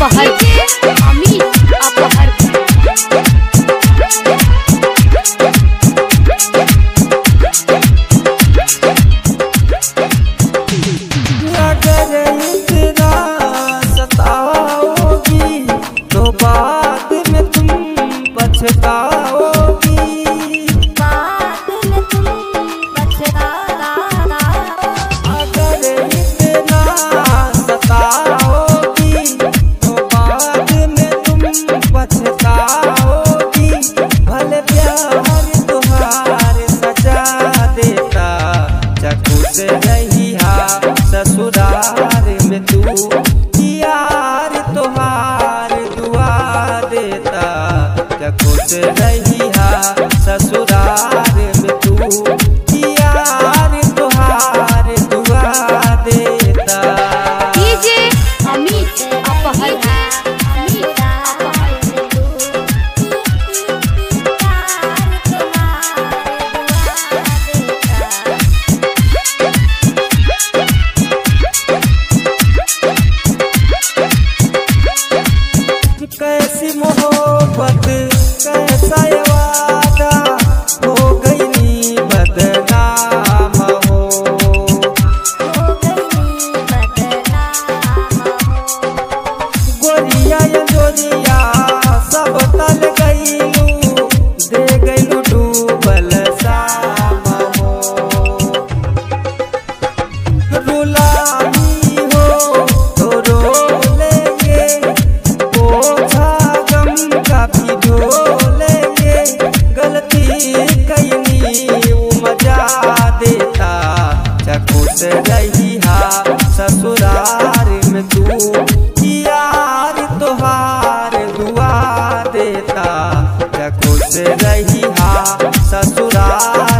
अपहर अमित अपहर बाद में तुम पछताओगी, बाद में तुम पछताओगी। अगर इतना सताओगी तो बाद में तुम पछताओगी। भले प्यार तुम्हारे सजा देता, चाकू से रही ससुराल में तू, यार तुम्हार दुआ देता, खुश रही ससुराल में तू, यार तुम्हार दुआ देता। डीजे अमित अपहर कैसी मोहब्बत कैसा ये वादा, हो गई बदनाम हो, गोरिया या जोरिया सब तल गईलू, दे गईलू डूबल शाम हो। रुलानी हो तो रो लेंगे, काफी ढोलेंगे, गलती कईनी मजा देता, चाकू से रही ससुराल में तू, यार तोहार दुआ देता, चाकू से रही ससुराल